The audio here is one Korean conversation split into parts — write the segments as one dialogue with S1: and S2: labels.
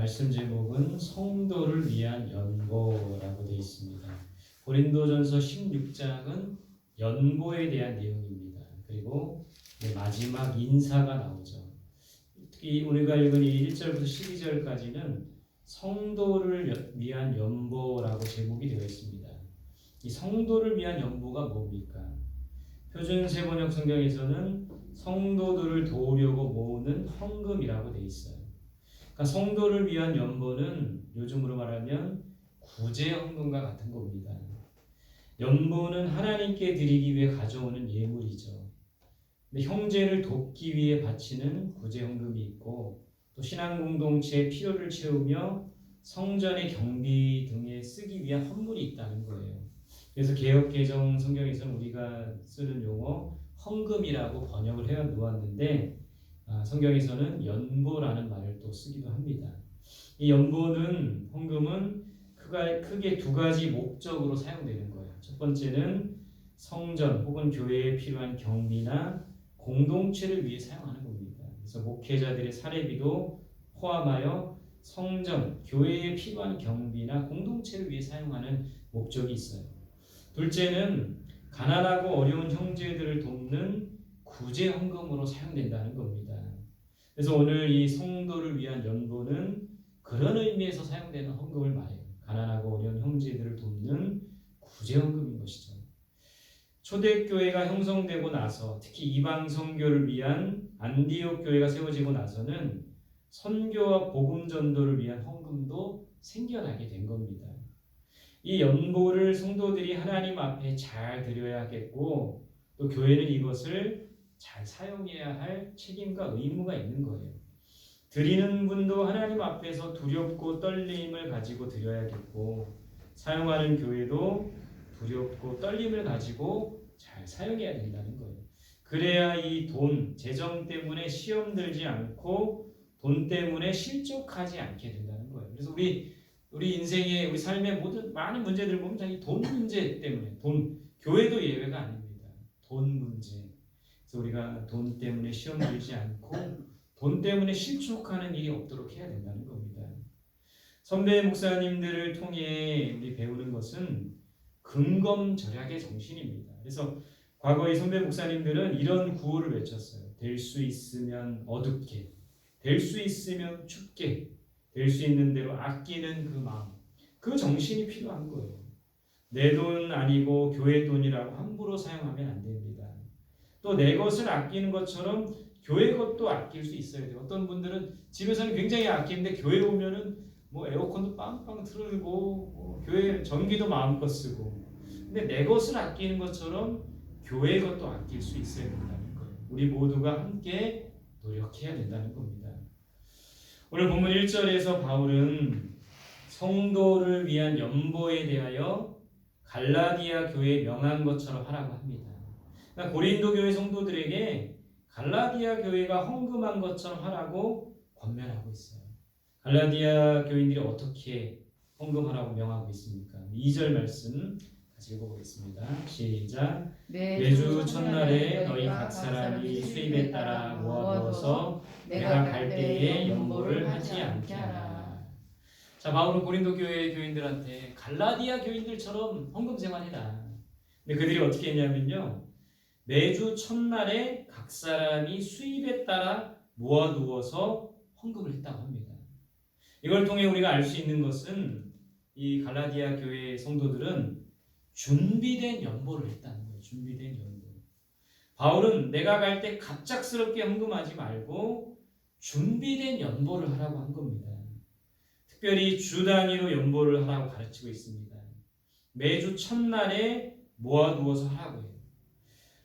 S1: 말씀 제목은 성도를 위한 연보라고 되어 있습니다. 고린도전서 16장은 연보에 대한 내용입니다. 그리고 마지막 인사가 나오죠. 특히 우리가 읽은 이 1절부터 12절까지는 성도를 위한 연보라고 제목이 되어 있습니다. 이 성도를 위한 연보가 뭡니까? 표준 세번역 성경에서는 성도들을 도우려고 모으는 헌금이라고 되어 있어요. 그러니까 성도를 위한 연보는 요즘으로 말하면 구제헌금과 같은 겁니다. 연보는 하나님께 드리기 위해 가져오는 예물이죠. 근데 형제를 돕기 위해 바치는 구제헌금이 있고 또 신앙 공동체의 필요를 채우며 성전의 경비 등에 쓰기 위한 헌물이 있다는 거예요. 그래서 개역개정 성경에서는 우리가 쓰는 용어 헌금이라고 번역을 해 놓았는데 성경에서는 연보라는 말을 또 쓰기도 합니다. 이 연보는 헌금은 크게 두 가지 목적으로 사용되는 거예요. 첫 번째는 성전 혹은 교회에 필요한 경비나 공동체를 위해 사용하는 겁니다. 그래서 목회자들의 사례비도 포함하여 성전, 교회에 필요한 경비나 공동체를 위해 사용하는 목적이 있어요. 둘째는 가난하고 어려운 형제들을 돕는 구제 헌금으로 사용된다는 겁니다. 그래서 오늘 이 성도를 위한 연보는 그런 의미에서 사용되는 헌금을 말해요. 가난하고 어려운 형제들을 돕는 구제 헌금인 것이죠. 초대교회가 형성되고 나서 특히 이방 선교를 위한 안디옥 교회가 세워지고 나서는 선교와 복음 전도를 위한 헌금도 생겨나게 된 겁니다. 이 연보를 성도들이 하나님 앞에 잘 드려야겠고 또 교회는 이것을 잘 사용해야 할 책임과 의무가 있는 거예요. 드리는 분도 하나님 앞에서 두렵고 떨림을 가지고 드려야겠고 사용하는 교회도 두렵고 떨림을 가지고 잘 사용해야 된다는 거예요. 그래야 이 돈, 재정 때문에 시험 들지 않고 돈 때문에 실족하지 않게 된다는 거예요. 그래서 우리 인생의 우리 삶의 모든 많은 문제들을 보면 다 이 돈 문제 때문에 교회도 예외가 아닙니다. 돈 문제. 그래서 우리가 돈 때문에 시험 들지 않고 돈 때문에 실족하는 일이 없도록 해야 된다는 겁니다. 선배 목사님들을 통해 우리 배우는 것은 근검절약의 정신입니다. 그래서 과거의 선배 목사님들은 이런 구호를 외쳤어요. 될 수 있으면 어둡게, 될 수 있으면 춥게, 될 수 있는 대로 아끼는 그 마음, 그 정신이 필요한 거예요. 내 돈 아니고 교회 돈이라고 함부로 사용하면 안 됩니다. 또 내 것을 아끼는 것처럼 교회 것도 아낄 수 있어야 돼요. 어떤 분들은 집에서는 굉장히 아끼는데 교회 오면은 에어컨도 빵빵 틀고 교회 전기도 마음껏 쓰고 근데 내 것을 아끼는 것처럼 교회 것도 아낄 수 있어야 된다는 거예요. 우리 모두가 함께 노력해야 된다는 겁니다. 오늘 본문 1절에서 바울은 성도를 위한 연보에 대하여 갈라디아 교회에 명한 것처럼 하라고 합니다. 그러니까 고린도 교회 성도들에게 갈라디아 교회가 헌금한 것처럼 하라고 권면하고 있어요. 갈라디아 교인들이 어떻게 헌금하라고 명하고 있습니까? 2절 말씀 같이 읽어보겠습니다. 시작. 매주 첫날에 너희 각 사람이 수입에 따라 모아두어서 내가 갈 때에 연보를 하지 않게 하라. 자, 바울은 고린도 교회 교인들한테 갈라디아 교인들처럼 헌금 생활해라. 근데 그들이 어떻게 했냐면요. 매주 첫날에 각 사람이 수입에 따라 모아두어서 헌금을 했다고 합니다. 이걸 통해 우리가 알 수 있는 것은 이 갈라디아 교회 성도들은 준비된 연보를 했다는 거예요. 준비된 연보. 바울은 내가 갈 때 갑작스럽게 헌금하지 말고 준비된 연보를 하라고 한 겁니다. 특별히 주 단위로 연보를 하라고 가르치고 있습니다. 매주 첫날에 모아두어서 하라고 해요.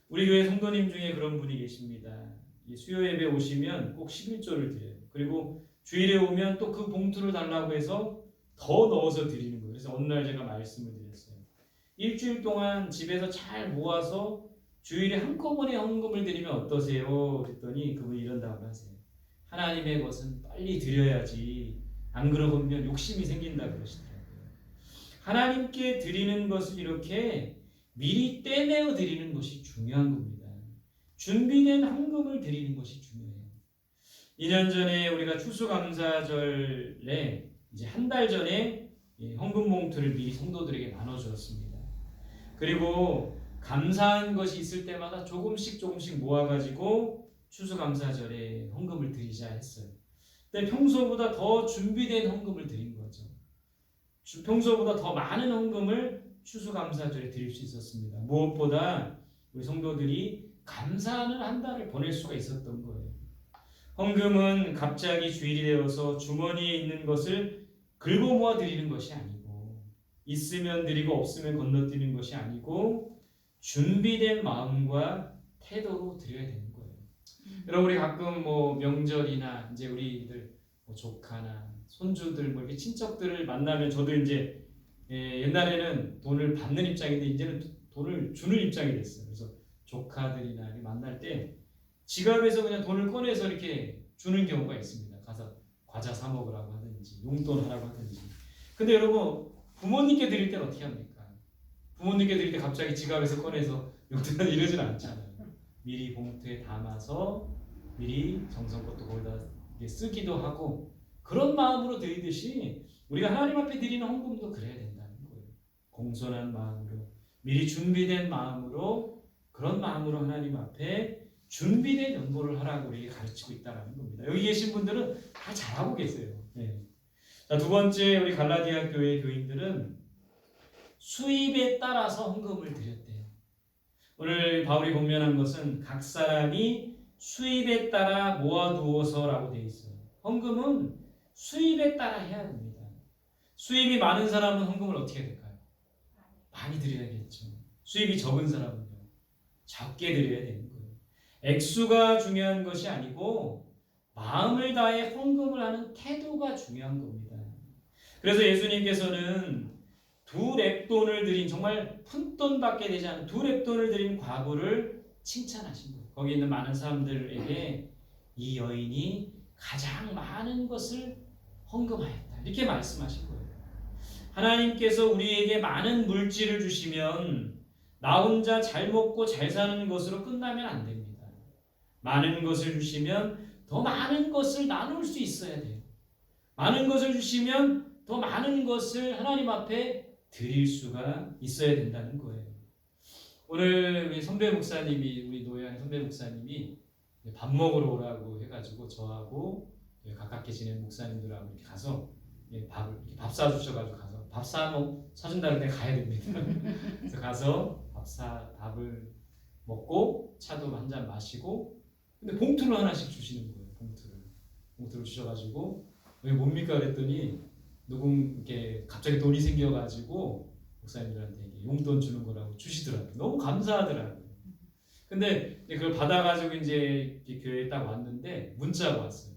S1: 우리 교회 성도님 중에 그런 분이 계십니다. 수요 예배 오시면 꼭 11조를 드려요. 그리고 주일에 오면 또 그 봉투를 달라고 해서 더 넣어서 드리는 거예요. 그래서 어느 날 제가 말씀을 드렸어요. 일주일 동안 집에서 잘 모아서 주일에 한꺼번에 헌금을 드리면 어떠세요? 그랬더니 그분이 이런 답을 하세요. 하나님의 것은 빨리 드려야지. 안 그러면 욕심이 생긴다 그러시더라고요. 하나님께 드리는 것을 이렇게 미리 떼내어 드리는 것이 중요한 겁니다. 준비된 헌금을 드리는 것이 중요해요. 2년 전에 우리가 추수감사절에 이제 한 달 전에 헌금 봉투를 미리 성도들에게 나눠주었습니다. 그리고 감사한 것이 있을 때마다 조금씩 모아가지고 추수감사절에 헌금을 드리자 했어요. 근데 평소보다 더 준비된 헌금을 드린 거죠. 평소보다 더 많은 헌금을 추수감사절에 드릴 수 있었습니다. 무엇보다 우리 성도들이 감사하는 한 달을 보낼 수가 있었던 거예요. 헌금은 갑자기 주일이 되어서 주머니에 있는 것을 긁어 모아 드리는 것이 아니고, 있으면 드리고 없으면 건너뛰는 것이 아니고 준비된 마음과 태도로 드려야 되는 거예요. 여러분, 우리 가끔 뭐 명절이나 이제 우리들 뭐 조카나 손주들 뭐 이렇게 친척들을 만나면, 저도 이제 옛날에는 돈을 받는 입장인데 이제는 돈을 주는 입장이 됐어요. 그래서 조카들이나 이렇게 만날 때 지갑에서 그냥 돈을 꺼내서 이렇게 주는 경우가 있습니다. 가서 과자 사 먹으라고 하든지 용돈 하라고 하든지. 근데 여러분, 부모님께 드릴 때는 어떻게 합니까? 부모님께 드릴 때 갑자기 지갑에서 꺼내서 용돈 이러진 않잖아요. 미리 봉투에 담아서 미리 정성껏 또 거기다 쓰기도 하고, 그런 마음으로 드리듯이 우리가 하나님 앞에 드리는 헌금도 그래야 된다는 거예요. 공손한 마음으로, 미리 준비된 마음으로, 그런 마음으로 하나님 앞에 준비된 연보를 하라고 우리에게 가르치고 있다는 겁니다. 여기 계신 분들은 다 잘하고 계세요. 네. 자, 두 번째, 우리 갈라디아 교회 교인들은 수입에 따라서 헌금을 드렸대요. 오늘 바울이 권면한 것은 각 사람이 수입에 따라 모아두어서라고 되어 있어요. 헌금은 수입에 따라 해야 됩니다. 수입이 많은 사람은 헌금을 어떻게 해야 될까요? 많이 드려야겠죠. 수입이 적은 사람은요, 적게 드려야 되는 거예요. 액수가 중요한 것이 아니고 마음을 다해 헌금을 하는 태도가 중요한 겁니다. 그래서 예수님께서는 두 렙돈을 드린, 정말 푼돈밖에 되지 않은 두 렙돈을 드린 과부를 칭찬하신 거예요. 거기 있는 많은 사람들에게 이 여인이 가장 많은 것을 헌금하였다, 이렇게 말씀하신 거예요. 하나님께서 우리에게 많은 물질을 주시면 나 혼자 잘 먹고 잘 사는 것으로 끝나면 안 됩니다. 많은 것을 주시면 더 많은 것을 나눌 수 있어야 돼요. 많은 것을 주시면 더 많은 것을 하나님 앞에 드릴 수가 있어야 된다는 거예요. 오늘 우리 선배 목사님이, 우리 노예한 선배 목사님이 밥 먹으러 오라고 해가지고 저하고 가깝게 지낸 목사님들하고 이렇게 가서 밥을 이렇게 밥 사주셔가지고 가서 밥 사준다는 데 가야 됩니다. 그래서 가서 밥을 먹고 차도 한 잔 마시고, 근데 봉투를 하나씩 주시는 거예요. 봉투를 주셔가지고 왜 뭡니까 그랬더니, 이렇게 갑자기 돈이 생겨가지고 목사님들한테 용돈 주는 거라고 주시더라고요. 너무 감사하더라고요. 근데 그걸 받아가지고 이제 교회에 딱 왔는데 문자가 왔어요.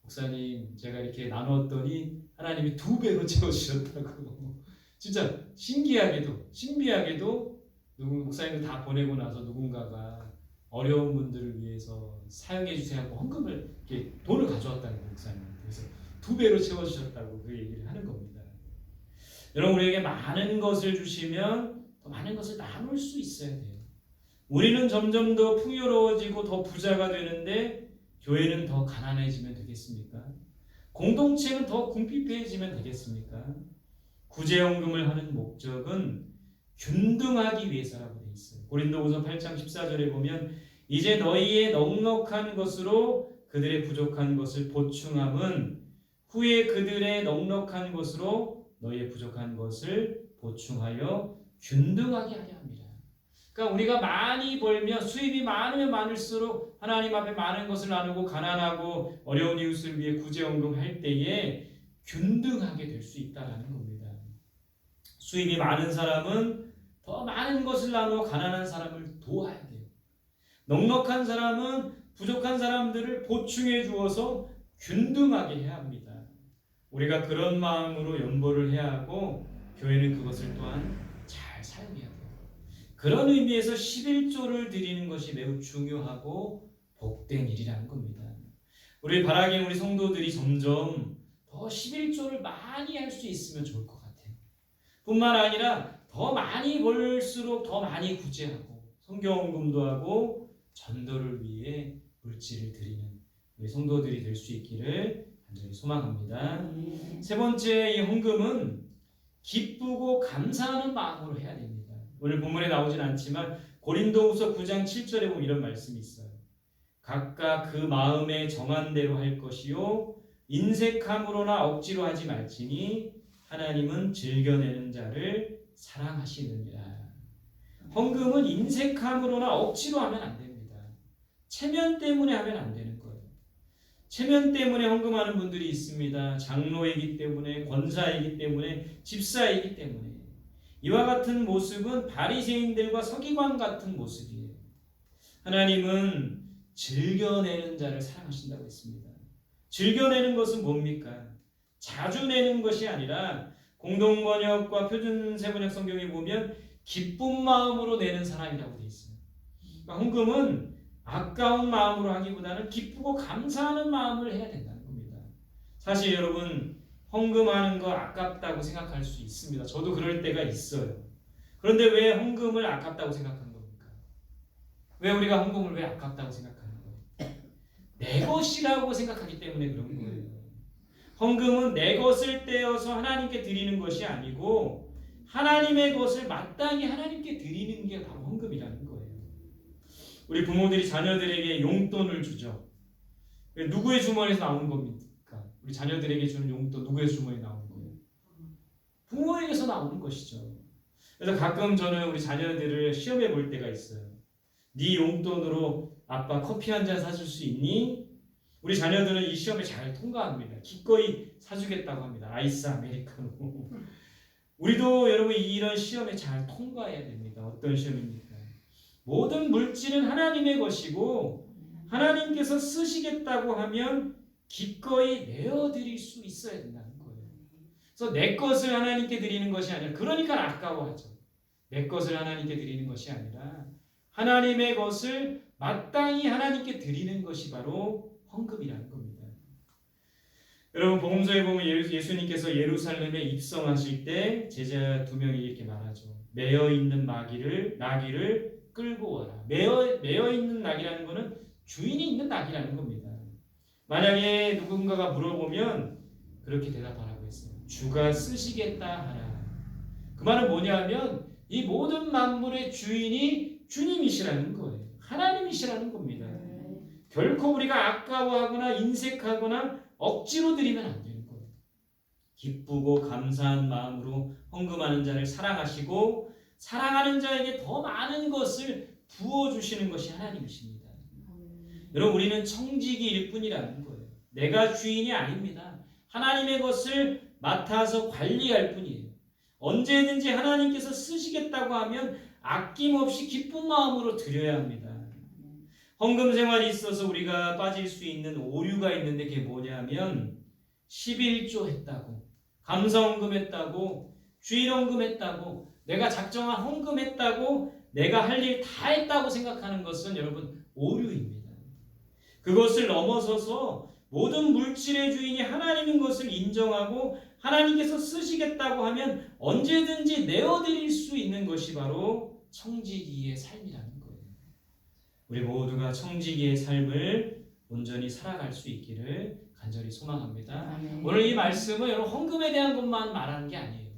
S1: 목사님, 제가 이렇게 나눴더니 하나님이 2배로 채워주셨다고. 진짜 신비하게도 목사님들 다 보내고 나서 누군가가 어려운 분들을 위해서 사용해 주세요 하고 헌금을, 이렇게 돈을 가져왔다는 거예요, 목사님. 그래서 2배로 채워주셨다고 그 얘기를 하는 겁니다. 여러분, 우리에게 많은 것을 주시면 더 많은 것을 나눌 수 있어야 돼요. 우리는 점점 더 풍요로워지고 더 부자가 되는데 교회는 더 가난해지면 되겠습니까? 공동체는 더 궁핍해지면 되겠습니까? 구제헌금을 하는 목적은 균등하기 위해서라고 되어 있어요. 고린도후서 8장 14절에 보면 이제 너희의 넉넉한 것으로 그들의 부족한 것을 보충함은 후에 그들의 넉넉한 것으로 너희의 부족한 것을 보충하여 균등하게 하려 합니다. 그러니까 우리가 많이 벌면, 수입이 많으면 많을수록 하나님 앞에 많은 것을 나누고 가난하고 어려운 이웃을 위해 구제헌금 할 때에 균등하게 될 수 있다는 겁니다. 수입이 많은 사람은 더 많은 것을 나누어 가난한 사람을 도와야 돼요. 넉넉한 사람은 부족한 사람들을 보충해 주어서 균등하게 해야 합니다. 우리가 그런 마음으로 연보를 해야 하고, 교회는 그것을 또한 잘 사용해야 돼요. 그런 의미에서 11조를 드리는 것이 매우 중요하고 복된 일이라는 겁니다. 우리 바라기는 우리 성도들이 점점 더 11조를 많이 할 수 있으면 좋을 것 같아요. 뿐만 아니라 더 많이 벌수록 더 많이 구제하고 성경헌금도 하고 전도를 위해 물질을 드리는 우리 성도들이 될 수 있기를 간절히 소망합니다. 세 번째, 이 헌금은 기쁘고 감사하는 마음으로 해야 됩니다. 오늘 본문에 나오진 않지만 고린도후서 9장 7절에 보면 이런 말씀이 있어요. 각각 그 마음에 정한 대로 할 것이요 인색함으로나 억지로 하지 말지니 하나님은 즐겨내는 자를 사랑하시느니라. 헌금은 인색함으로나 억지로 하면 안 됩니다. 체면 때문에 하면 안 되는 거예요. 체면 때문에 헌금하는 분들이 있습니다. 장로이기 때문에, 권사이기 때문에, 집사이기 때문에. 이와 같은 모습은 바리새인들과 서기관 같은 모습이에요. 하나님은 즐겨내는 자를 사랑하신다고 했습니다. 즐겨내는 것은 뭡니까? 자주 내는 것이 아니라 공동번역과 표준세번역 성경에 보면 기쁜 마음으로 내는 사람이라고 되어 있어요. 그러니까 헌금은 아까운 마음으로 하기보다는 기쁘고 감사하는 마음을 해야 된다는 겁니다. 사실 여러분 헌금하는 거 아깝다고 생각할 수 있습니다. 저도 그럴 때가 있어요. 그런데 왜 헌금을 아깝다고 생각하는 겁니까? 왜 우리가 헌금을 왜 아깝다고 생각하는 거예요? 내 것이라고 생각하기 때문에 그런 거예요. 헌금은 내 것을 떼어서 하나님께 드리는 것이 아니고 하나님의 것을 마땅히 하나님께 드리는 게 바로 헌금이라는 거예요. 우리 부모들이 자녀들에게 용돈을 주죠. 누구의 주머니에서 나오는 겁니까? 우리 자녀들에게 주는 용돈 누구의 주머니에 나오는 거예요? 부모에게서 나오는 것이죠. 그래서 가끔 저는 우리 자녀들을 시험해 볼 때가 있어요. 네 용돈으로 아빠 커피 한 잔 사줄 수 있니? 우리 자녀들은 이 시험에 잘 통과합니다. 기꺼이 사주겠다고 합니다. 아이스 아메리카노. 우리도 여러분 이런 시험에 잘 통과해야 됩니다. 어떤 시험입니까? 모든 물질은 하나님의 것이고 하나님께서 쓰시겠다고 하면 기꺼이 내어드릴 수 있어야 된다는 거예요. 그래서 내 것을 하나님께 드리는 것이 아니라 그러니까 아까워하죠. 내 것을 하나님께 드리는 것이 아니라 하나님의 것을 마땅히 하나님께 드리는 것이 바로 헌금이라는 겁니다. 여러분 복음서에 보면 예수님께서 예루살렘에 입성하실 때 제자 2명이 이렇게 말하죠. 매어 있는 나귀를 끌고 와라. 매어 있는 나귀라는 것은 주인이 있는 나귀라는 겁니다. 만약에 누군가가 물어보면 그렇게 대답하라고 했어요. 주가 쓰시겠다 하라. 그 말은 뭐냐면 이 모든 만물의 주인이 주님이시라는 거예요. 하나님이시라는 겁니다. 결코 우리가 아까워하거나 인색하거나 억지로 드리면 안 되는 거예요. 기쁘고 감사한 마음으로 헌금하는 자를 사랑하시고 사랑하는 자에게 더 많은 것을 부어주시는 것이 하나님이십니다. 여러분 우리는 청지기일 뿐이라는 거예요. 내가 주인이 아닙니다. 하나님의 것을 맡아서 관리할 뿐이에요. 언제든지 하나님께서 쓰시겠다고 하면 아낌없이 기쁜 마음으로 드려야 합니다. 헌금 생활이 있어서 우리가 빠질 수 있는 오류가 있는데 그게 뭐냐면 11조 했다고, 감사헌금 했다고, 주일헌금 했다고, 내가 작정한 헌금 했다고, 내가 할 일 다 했다고 생각하는 것은 여러분 오류입니다. 그것을 넘어서서 모든 물질의 주인이 하나님인 것을 인정하고 하나님께서 쓰시겠다고 하면 언제든지 내어드릴 수 있는 것이 바로 청지기의 삶이라는 거예요. 우리 모두가 청지기의 삶을 온전히 살아갈 수 있기를 간절히 소망합니다. 오늘 이 말씀은 여러분 헌금에 대한 것만 말하는 게 아니에요.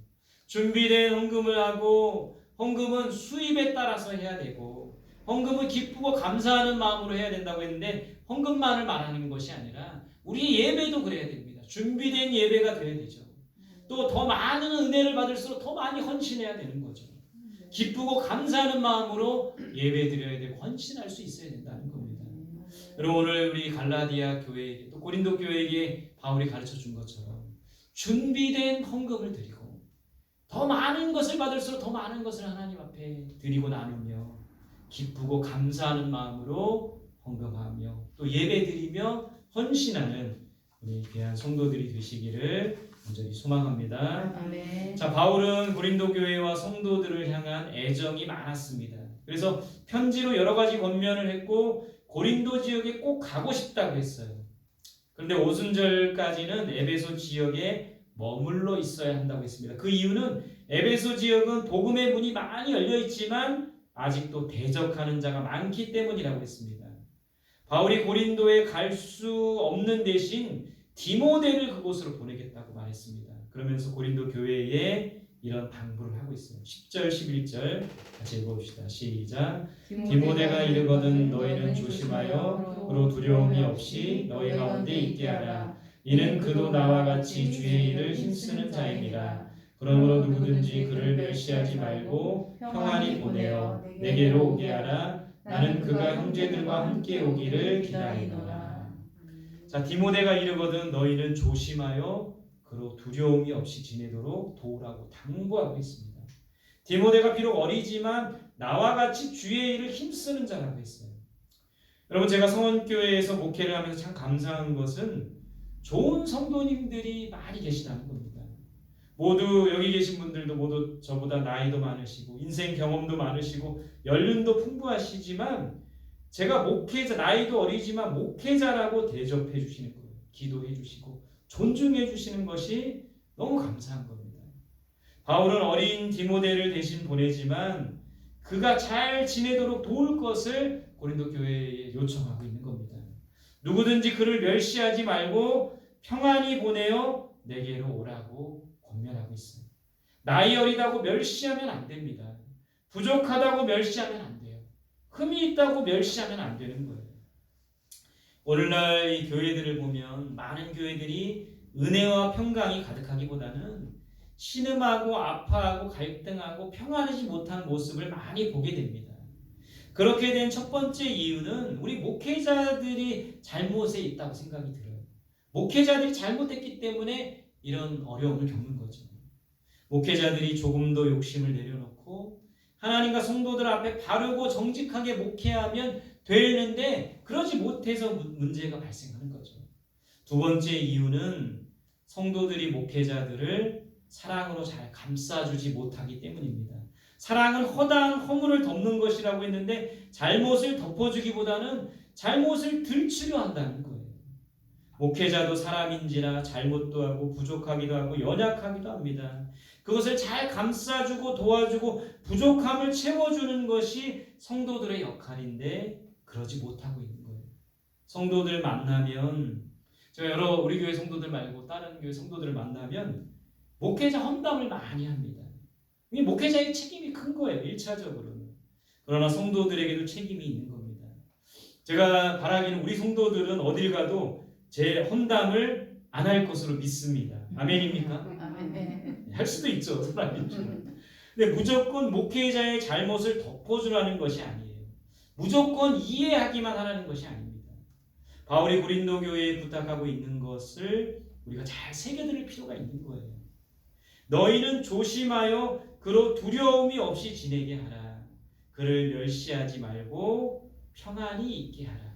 S1: 준비된 헌금을 하고 헌금은 수입에 따라서 해야 되고 헌금은 기쁘고 감사하는 마음으로 해야 된다고 했는데 헌금만을 말하는 것이 아니라 우리 예배도 그래야 됩니다. 준비된 예배가 돼야 되죠. 또 더 많은 은혜를 받을수록 더 많이 헌신해야 되는 거죠. 기쁘고 감사하는 마음으로 예배 드려야 되고 헌신할 수 있어야 된다는 겁니다. 여러분 오늘 우리 갈라디아 교회에게 또 고린도 교회에게 바울이 가르쳐 준 것처럼 준비된 헌금을 드리고 더 많은 것을 받을수록 더 많은 것을 하나님 앞에 드리고 나누며 기쁘고 감사하는 마음으로 헌금하며 또 예배 드리며 헌신하는 우리 귀한 성도들이 되시기를 간절히 소망합니다.
S2: 아멘.
S1: 자, 바울은 고린도 교회와 성도들을 향한 애정이 많았습니다. 그래서 편지로 여러 가지 권면을 했고 고린도 지역에 꼭 가고 싶다고 했어요. 그런데 오순절까지는 에베소 지역에 머물러 있어야 한다고 했습니다. 그 이유는 에베소 지역은 복음의 문이 많이 열려 있지만 아직도 대적하는 자가 많기 때문이라고 했습니다. 바울이 고린도에 갈 수 없는 대신 디모데를 그곳으로 보내겠다고 말했습니다. 그러면서 고린도 교회에 이런 당부를 하고 있어요. 10절 11절 같이 읽어봅시다. 시작. 디모데가 이르거든 너희는 조심하여 그로 두려움이 없이 너희 가운데 있게 하라. 이는 그도 나와 같이 주의 일을 힘쓰는 자임이라. 그러므로 누구든지 그를 멸시하지 말고 평안히 보내어 내게로 오게 하라. 나는 그가 형제들과 함께 오기를 기다리노라. 자, 디모데가 이르거든 너희는 조심하여 그로 두려움이 없이 지내도록 도우라고 당부하고 있습니다. 디모데가 비록 어리지만 나와 같이 주의 일을 힘쓰는 자라고 했어요. 여러분, 제가 성원교회에서 목회를 하면서 참 감사한 것은 좋은 성도님들이 많이 계시다는 겁니다. 모두 여기 계신 분들도 모두 저보다 나이도 많으시고 인생 경험도 많으시고 연륜도 풍부하시지만 제가 목회자, 나이도 어리지만 목회자라고 대접해 주시는 거예요. 기도해 주시고 존중해 주시는 것이 너무 감사한 겁니다. 바울은 어린 디모데를 대신 보내지만 그가 잘 지내도록 도울 것을 고린도 교회에 요청하고 있는 겁니다. 누구든지 그를 멸시하지 말고 평안히 보내어 내게로 오라고 권면하고 있어요. 나이 어리다고 멸시하면 안 됩니다. 부족하다고 멸시하면 안 돼요. 흠이 있다고 멸시하면 안 되는 거예요. 오늘날 이 교회들을 보면 많은 교회들이 은혜와 평강이 가득하기보다는 신음하고 아파하고 갈등하고 평안하지 못한 모습을 많이 보게 됩니다. 그렇게 된 첫 번째 이유는 우리 목회자들이 잘못에 있다고 생각이 들어요. 목회자들이 잘못했기 때문에 이런 어려움을 겪는 거죠. 목회자들이 조금 더 욕심을 내려놓고 하나님과 성도들 앞에 바르고 정직하게 목회하면 되는데 그러지 못해서 문제가 발생하는 거죠. 두 번째 이유는 성도들이 목회자들을 사랑으로 잘 감싸주지 못하기 때문입니다. 사랑은 허다한 허물을 덮는 것이라고 했는데 잘못을 덮어주기보다는 잘못을 들추려 한다는 거예요. 목회자도 사람인지라 잘못도 하고 부족하기도 하고 연약하기도 합니다. 그것을 잘 감싸주고 도와주고 부족함을 채워주는 것이 성도들의 역할인데 그러지 못하고 있는 거예요. 성도들 만나면 제가 우리 교회 성도들 말고 다른 교회 성도들을 만나면 목회자 험담을 많이 합니다. 이 목회자의 책임이 큰 거예요. 1차적으로는. 그러나 성도들에게도 책임이 있는 겁니다. 제가 바라기는 우리 성도들은 어딜 가도 제 험담을 안 할 것으로 믿습니다. 아멘입니까?
S2: 아멘.
S1: 할 수도 있죠. 사람이지만. 근데 무조건 목회자의 잘못을 덮어주라는 것이 아니에요. 무조건 이해하기만 하라는 것이 아닙니다. 바울이 고린도 교회에 부탁하고 있는 것을 우리가 잘 새겨들을 필요가 있는 거예요. 너희는 조심하여 그로 두려움이 없이 지내게 하라. 그를 멸시하지 말고 평안히 있게 하라.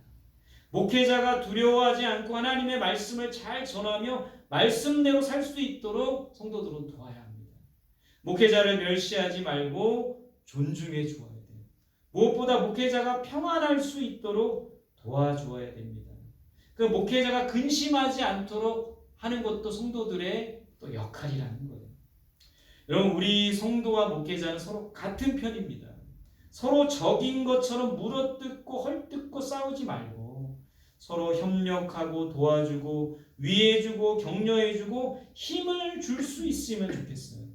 S1: 목회자가 두려워하지 않고 하나님의 말씀을 잘 전하며 말씀대로 살 수 있도록 성도들은 도와야 합니다. 목회자를 멸시하지 말고 존중해 주어야 돼요. 무엇보다 목회자가 평안할 수 있도록 도와주어야 됩니다. 그 목회자가 근심하지 않도록 하는 것도 성도들의 또 역할이라는 거예요. 여러분, 우리 성도와 목회자는 서로 같은 편입니다. 서로 적인 것처럼 물어뜯고 헐뜯고 싸우지 말고 서로 협력하고 도와주고 위해주고 격려해주고 힘을 줄 수 있으면 좋겠어요.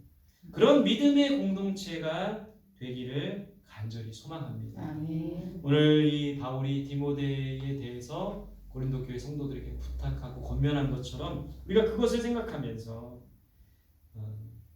S1: 그런 믿음의 공동체가 되기를 간절히 소망합니다.
S2: 아멘.
S1: 오늘 이 바울이 디모데에 대해서 고린도 교회 성도들에게 부탁하고 권면한 것처럼 우리가 그것을 생각하면서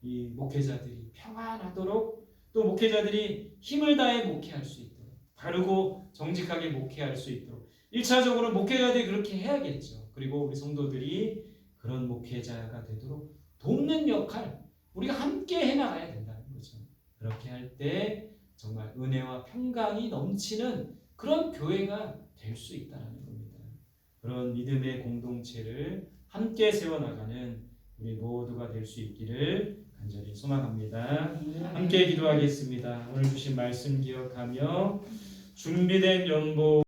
S1: 이 목회자들이 평안하도록 또 목회자들이 힘을 다해 목회할 수 있도록 바르고 정직하게 목회할 수 있도록 1차적으로 목회자들이 그렇게 해야겠죠. 그리고 우리 성도들이 그런 목회자가 되도록 돕는 역할 우리가 함께 해나가야 된다는 거죠. 그렇게 할 때 정말 은혜와 평강이 넘치는 그런 교회가 될 수 있다는 겁니다. 그런 믿음의 공동체를 함께 세워나가는 우리 모두가 될 수 있기를 간절히 소망합니다. 함께 기도하겠습니다. 오늘 주신 말씀 기억하며 준비된 연보